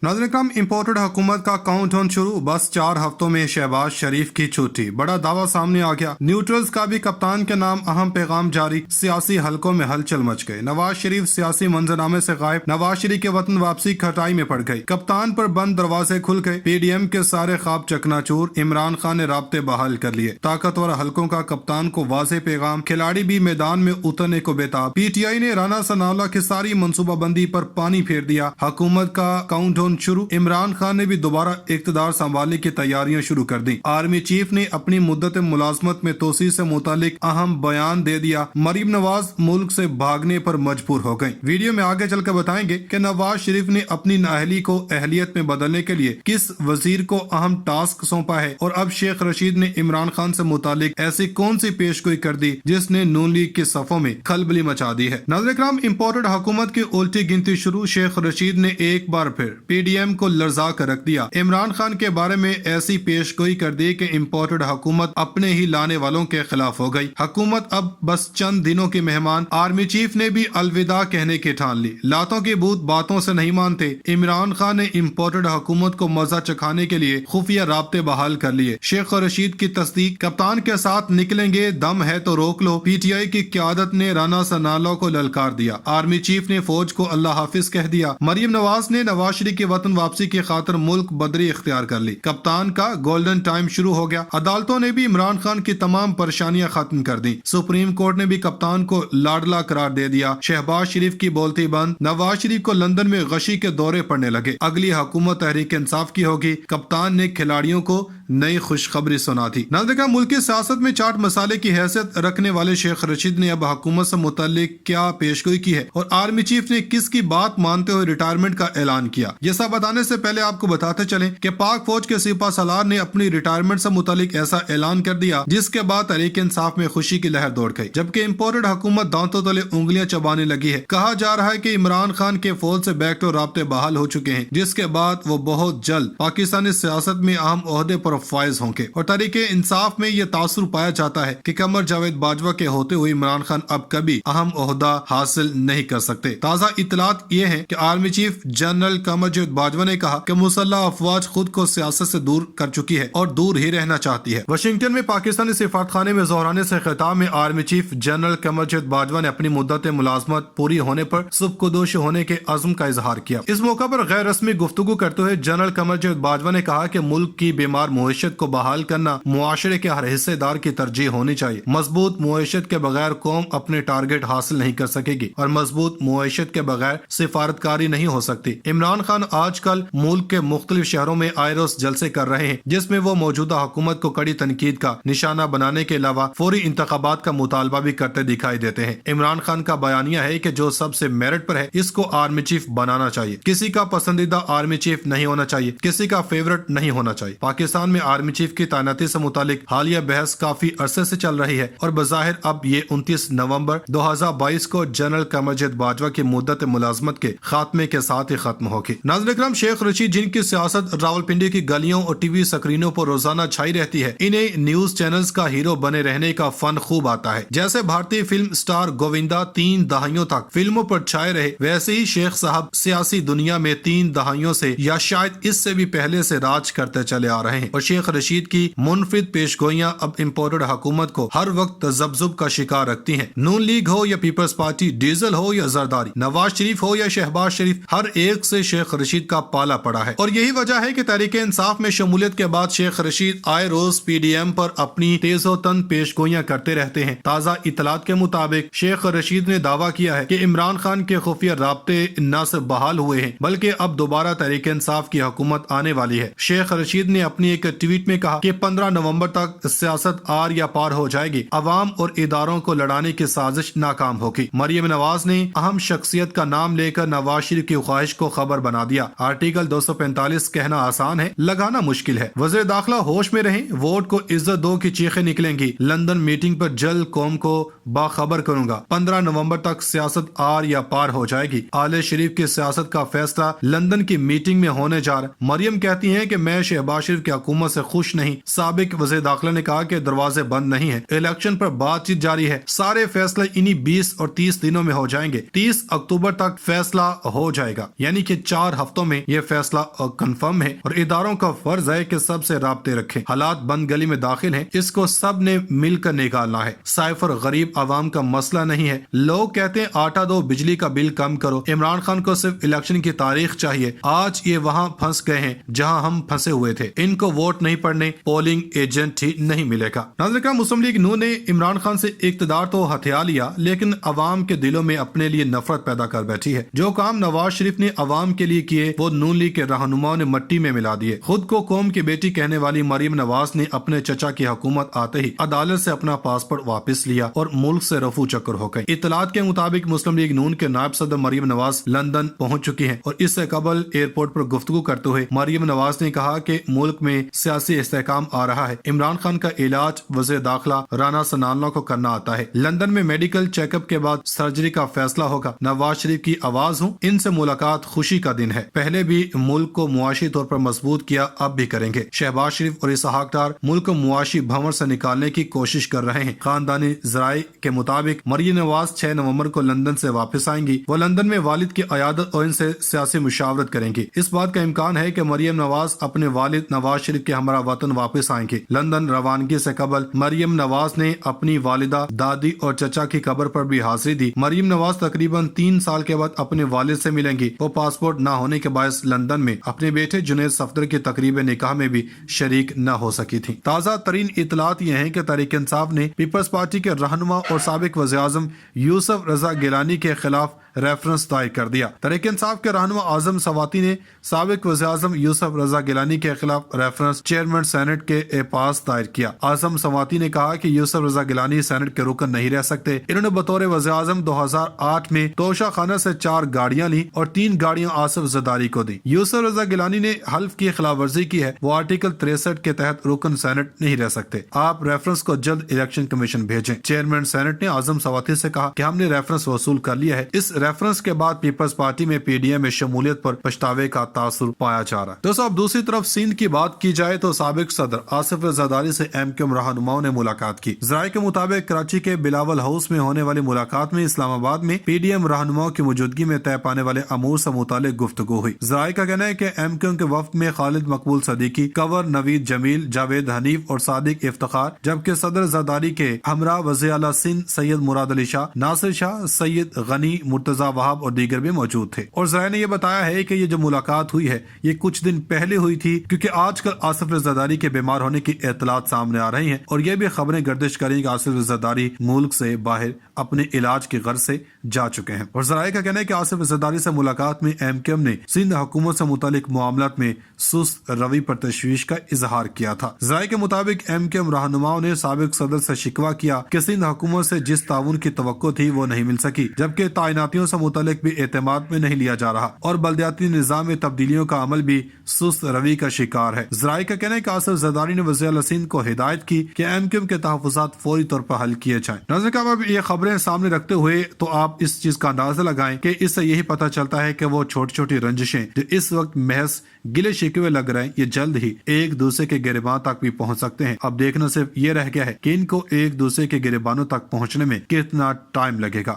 नाज़रीन करम, इम्पोर्टेड हुकूमत का काउंटडाउन शुरू। बस 4 हफ्तों में शहबाज शरीफ की छुट्टी। बड़ा दावा सामने आ गया। न्यूट्रल्स का भी कप्तान के नाम अहम पैगाम जारी। सियासी हलकों में हलचल मच गए। नवाज शरीफ सियासी मंजरनामे से गायब। नवाज शरीफ के वतन वापसी खटाई में पड़ गई। कप्तान पर बंद दरवाजे खुल गए। पीडीएम के सारे ख्वाब चकनाचूर। इमरान खान ने राब्ते बहाल कर लिए। ताकतवर हलकों का कप्तान को वाज़ेह पैगाम। खिलाड़ी भी मैदान में उतरने को बेताब। पीटीआई ने राना सनाउल्लाह की सारी मनसूबाबंदी पर पानी फेर दिया। हुकूमत का काउंटडाउन शुरू। इमरान खान ने भी दोबारा इक़्तिदार संभालने की तैयारियां शुरू कर दी। आर्मी चीफ ने अपनी मुद्दत मुलाजमत में तोसी से मुतालिक अहम बयान दे दिया। मरीम नवाज मुल्क से भागने पर मजबूर हो गई। वीडियो में आगे चलकर बताएंगे कि नवाज शरीफ ने अपनी नाअहली को अहलियत में बदलने के लिए किस वजीर को अहम टास्क सौंपा है, और अब शेख रशीद ने इमरान खान से मुतालिक ऐसी कौन सी पेशगोई कर दी जिसने नून लीग के सफों में खलबली मचा दी है। नाज़रीन करम, इम्पोर्टेड हुकूमत की उल्टी गिनती शुरू। शेख रशीद ने एक बार फिर पीडीएम को लर्जा कर रख दिया। इमरान खान के बारे में ऐसी पेशगोई कर दी कि इम्पोर्टेड हुकूमत अपने ही लाने वालों के खिलाफ हो गई। हुकूमत अब बस चंद दिनों की मेहमान। आर्मी चीफ ने भी अलविदा कहने की ठान ली। लातों के भूत बातों से नहीं मानते। इमरान खान ने इम्पोर्टेड हुकूमत को मजा चखाने के लिए खुफिया राब्ते बहाल कर लिए। शेख रशीद की तस्दीक। कप्तान के साथ निकलेंगे, दम है तो रोक लो। पीटीआई की क्यादत ने राना सनाउल्लाह को ललकार दिया। आर्मी चीफ ने फौज को अल्लाह हाफिज कह दिया। मरीम नवाज ने नवाज शरीफ के वतन वापसी की खातिर मुल्क बदरी इख्तियार कर ली। कप्तान का गोल्डन टाइम शुरू हो गया। अदालतों ने भी इमरान खान की तमाम परेशानियां खत्म कर दी। सुप्रीम कोर्ट ने भी कप्तान को लाडला करार दे दिया। शहबाज शरीफ की बोलती बंद। नवाज शरीफ को लंदन में गशी के दौरे पड़ने लगे। अगली हुकूमत तहरीक इंसाफ की होगी। कप्तान ने खिलाड़ियों को नई खुशखबरी सुना थी। नाज़रीन, मुल्क की सियासत में चाट मसाले की हैसियत रखने वाले शेख रशीद ने अब हुकूमत से मुतालिक क्या पेशगोई की है, और आर्मी चीफ ने किसकी बात मानते हुए रिटायरमेंट का ऐलान किया। ये सब बताने से पहले आपको बताते चलें कि पाक फौज के सिपा सलार ने अपनी रिटायरमेंट से मुतालिक ऐसा ऐलान कर दिया जिसके बाद तहरीक इंसाफ में खुशी की लहर दौड़ गई, जबकि इम्पोर्टेड हुकूमत दांतों तले उंगलियां चबाने लगी है। कहा जा रहा है कि इमरान खान के फौज से बैकडोर राब्ते बहाल हो चुके हैं, जिसके बाद वो बहुत जल्द पाकिस्तानी सियासत में अहम ओहदे पर फायज होंगे। और तहरीक इंसाफ में यह तासुर पाया जाता है कि कमर जावेद बाजवा के होते हुए इमरान खान अब कभी अहम ओहदा हासिल नहीं कर सकते। ताज़ा इतलात ये है कि army chief general Qamar Javed Bajwa ने कहा कि मुसल्लह अफवाज खुद को सियासत से दूर कर चुकी है और दूर ही रहना चाहती है। वाशिंगटन में पाकिस्तानी सिफारतखाने में ज़ोहराने से खिताब में army chief general Qamar Javed Bajwa ने अपनी मुद्दत मुलाजमत पूरी होने पर सुबकुदोश होने के अज़्म का इजहार किया। इस मौका पर गैर रस्मी गुफ्तगू करते हुए जनरल कमर जावेद बाजवा ने कहा कि मुल्क की बीमार मुआशरत को बहाल करना मुआशरे के हर हिस्सेदार की तरजीह होनी चाहिए। मजबूत मुआशरत के बगैर कौम अपने टारगेट हासिल नहीं कर सकेगी, और मजबूत मुआशरत के बगैर सिफारतकारी नहीं हो सकती। इमरान खान आजकल मुल्क के मुख्तलिफ शहरों में आए रोज जलसे कर रहे हैं, जिसमें वो मौजूदा हुकूमत को कड़ी तनकीद का निशाना बनाने के अलावा फौरी इंतखाबात का मुतालबा भी करते दिखाई देते हैं। इमरान खान का बयानिया है कि जो सबसे मेरिट पर है इसको आर्मी चीफ बनाना चाहिए। किसी का पसंदीदा आर्मी चीफ नहीं होना चाहिए, किसी का फेवरेट नहीं होना चाहिए। पाकिस्तान में आर्मी चीफ की तैनाती से मुतालिक हालिया बहस काफी अरसे से चल रही है, और बज़ाहिर अब ये 29 नवंबर 2022 को जनरल कमर जावेद बाजवा की मुद्दत मुलाजमत के खात्मे के साथ ही खत्म होगी। नाज़रीन करम, शेख रशीद जिनकी सियासत रावलपिंडी की गलियों और टीवी स्क्रीनों पर रोजाना छाई रहती है, इन्हें न्यूज चैनल्स का हीरो बने रहने का फन खूब आता है। जैसे भारतीय फिल्म स्टार गोविंदा 3 दहाइयों तक फिल्मों पर छाए रहे, वैसे ही शेख साहब सियासी दुनिया में 3 दहाइयों से या शायद इससे भी पहले से राज करते चले आ रहे हैं। और शेख रशीद की मुनफिद पेशगोइयां अब इम्पोर्टेड हुकूमत को हर वक्त तजब्जुब का शिकार रखती हैं। नून लीग हो या पीपल्स पार्टी, डीजल हो या जरदारी, नवाज शरीफ हो या शहबाज शरीफ, हर एक से शेख रशीद का पाला पड़ा है। और यही वजह है कि तहरीक इंसाफ में शमूलियत के बाद शेख रशीद आए रोज पीडीएम पर अपनी तेजोतन पेशगोइयां करते रहते हैं। ताज़ा इतलात के मुताबिक शेख रशीद ने दावा किया है कि इमरान खान के खुफिया राब्ते न सिर्फ बहाल हुए हैं, बल्कि अब दोबारा तहरीक इंसाफ की हुकूमत आने वाली है। शेख रशीद ने अपनी एक ट्वीट में कहा कि 15 नवंबर तक सियासत आर या पार हो जाएगी। अवाम और इदारों को लड़ाने की साजिश नाकाम होगी। मरियम नवाज ने अहम शख्सियत का नाम लेकर नवाज शरीफ की ख्वाहिश को खबर बना दिया। आर्टिकल 245 कहना आसान है, लगाना मुश्किल है। वज़ीर दाखिला होश में रहें, वोट को इज्जत दो की चीखें निकलेंगी। लंदन मीटिंग पर जल्द कौम को बाखबर करूंगा। 15 नवंबर तक सियासत आर या पार हो जाएगी। आले शरीफ की सियासत का फैसला लंदन की मीटिंग में होने जा रहा। मरियम कहती हैं कि मैं शहबाज शरीफ की हुकूमत से खुश नहीं। साबिक वज़ीर दाखिला ने कहा कि दरवाजे बंद नहीं है, इलेक्शन पर बातचीत जारी है। सारे फैसले इन्हीं 20 और 30 दिनों में हो जाएंगे। 30 अक्टूबर तक फैसला हो जाएगा, यानी कि 4 हफ्ते ہفتوں میں یہ فیصلہ کنفرم ہے اور اداروں کا فرض ہے کہ سب سے رابطے رکھیں. حالات بند گلی میں داخل ہیں, اس کو سب نے مل کر نکالنا ہے. سائفر غریب عوام کا مسئلہ نہیں ہے. لوگ کہتے ہیں آٹا دو, بجلی کا بل کم کرو. عمران خان کو صرف الیکشن کی تاریخ چاہیے. آج یہ وہاں پھنس گئے ہیں جہاں ہم پھنسے ہوئے تھے. ان کو ووٹ نہیں پڑنے, پولنگ ایجنٹ ہی نہیں ملے گا. ناظرین کرام, مسلم لیگ نون نے عمران خان سے اقتدار تو ہتھیا لیا, لیکن عوام کے دلوں میں اپنے لیے نفرت پیدا کر بیٹھی ہے. جو کام نواز شریف نے عوام کے لیے کیے وہ نون لیگ کے رہنماؤں نے مٹی میں ملا دیے. خود کو قوم کی بیٹی کہنے والی مریم نواز نے اپنے چچا کی حکومت آتے ہی عدالت سے اپنا پاسپورٹ واپس لیا اور ملک سے رفو چکر ہو گئی. اطلاعات کے مطابق مسلم لیگ نون کے نائب صدر مریم نواز لندن پہنچ چکی ہیں اور اس سے قبل ایئرپورٹ پر گفتگو کرتے ہوئے مریم نواز نے کہا کہ ملک میں سیاسی استحکام آ رہا ہے. عمران خان کا علاج وزیر داخلہ رانا ثناءاللہ کو کرنا آتا ہے. لندن میں میڈیکل چیک اپ کے بعد سرجری کا فیصلہ ہوگا. نواز شریف کی آواز ہوں, ان سے ملاقات خوشی کا دن ہے. پہلے بھی ملک کو معاشی طور پر مضبوط کیا, اب بھی کریں گے. شہباز شریف اور اسحاق ڈار ملک کو معاشی بھنور سے نکالنے کی کوشش کر رہے ہیں. خاندانی ذرائع کے مطابق مریم نواز 6 نومبر کو لندن سے واپس آئیں گی. وہ لندن میں والد کی عیادت اور ان سے سیاسی مشاورت کریں گی. اس بات کا امکان ہے کہ مریم نواز اپنے والد نواز شریف کے ہمراہ وطن واپس آئیں گے. لندن روانگی سے قبل مریم نواز نے اپنی والدہ, دادی اور چچا کی قبر پر بھی حاضری دی. مریم نواز تقریباً 3 سال کے بعد اپنے والد سے ملیں گی. وہ پاسپورٹ نہ ہونے کے باعث لندن میں اپنے بیٹے جنید صفدر کی تقریب نکاح میں بھی شریک نہ ہو سکی تھی. تازہ ترین اطلاعات یہ ہیں کہ تحریک انصاف نے پیپلز پارٹی کے رہنما اور سابق وزیر اعظم یوسف رضا گیلانی کے خلاف ریفرنس دائر کر دیا. تحریک انصاف کے رہنما اعظم سواتی نے سابق وزیر اعظم یوسف رضا گیلانی کے خلاف ریفرنس چیئرمین سینٹ کے پاس دائر کیا. اعظم سواتی نے کہا کہ یوسف رضا گیلانی سینٹ کے رکن نہیں رہ سکتے. انہوں نے بطور وزیر اعظم 2008 میں توشہ خانہ سے 4 گاڑیاں لی اور 3 گاڑیاں آصف زرداری کو دی. یوسف رضا گیلانی نے حلف کی خلاف ورزی کی ہے. وہ آرٹیکل 63 کے تحت رکن سینٹ نہیں رہ سکتے. آپ ریفرنس کو جلد الیکشن کمیشن بھیجیں. چیئرمین سینٹ نے اعظم سواتی سے کہا کہ ہم نے ریفرنس وصول کر لیا ہے. اس ریفرنس کے بعد پیپلز پارٹی میں پی ڈی ایم میں شمولیت پر پچھتاوے کا تاثر پایا جا رہا ہے. دوستو اب دوسری طرف سندھ کی بات کی جائے تو سابق صدر آصف زرداری سے ایم کیو ایم رہنماؤں نے ملاقات کی. ذرائع کے مطابق کراچی کے بلاول ہاؤس میں ہونے والی ملاقات میں اسلام آباد میں پی ڈی ایم رہنماؤں کی موجودگی میں طے پانے والے امور سے متعلق گفتگو ہوئی. ذرائع کا کہنا ہے کہ ایم کیو ایم کے وفد میں خالد مقبول صدیقی, کنور نوید جمیل, جاوید حنیف اور صادق افتخار, جبکہ صدر زرداری کے ہمراہ وزیر اعلیٰ سندھ سید مراد علی شاہ, ناصر شاہ, سید غنی, مرتضی وہاب اور دیگر بھی موجود تھے. اور ذرائع نے یہ بتایا ہے کہ یہ جو ملاقات ہوئی ہے یہ کچھ دن پہلے ہوئی تھی, کیونکہ آج کل آصف زرداری کے بیمار ہونے کی اطلاعات سامنے آ رہی ہیں اور یہ بھی خبریں گردش کریں کہ آصف زرداری ملک سے باہر اپنے علاج کی غرض سے جا چکے ہیں. اور ذرائع کا کہنا ہے کہ آصف زرداری سے ملاقات میں ایم کیو ایم نے سندھ حکومت سے متعلق معاملات میں سست روی پر تشویش کا اظہار کیا تھا. ذرائع کے مطابق ایم کیو ایم رہنماؤں نے سابق صدر سے شکوہ کیا کہ سندھ حکومت سے جس تعاون کی توقع تھی وہ نہیں مل سکی, جبکہ تعیناتیوں سے متعلق بھی اعتماد میں نہیں لیا جا رہا اور بلدیاتی نظام میں تبدیلیوں کا عمل بھی سست روی کا شکار ہے. ذرائع کا کہنا ہے کہ آصف زرداری نے وزیر اعلیٰ سندھ کو ہدایت کی کہ ایم کیو ایم کے تحفظات فوری طور پر حل کیے جائیں. ناظرین کرام, اب یہ خبریں سامنے رکھتے ہوئے تو آپ اس چیز کا اندازہ لگائیں کہ اس سے یہی پتہ چلتا ہے کہ وہ چھوٹی چھوٹی رنجشیں جو اس وقت محض گلے شکوے لگ رہے ہیں یہ جلد ہی ایک دوسرے کے گریباں تک بھی پہنچ سکتے ہیں. اب دیکھنا صرف یہ رہ گیا ہے کہ ان کو ایک دوسرے کے گریبانوں تک پہنچنے میں کتنا ٹائم لگے گا.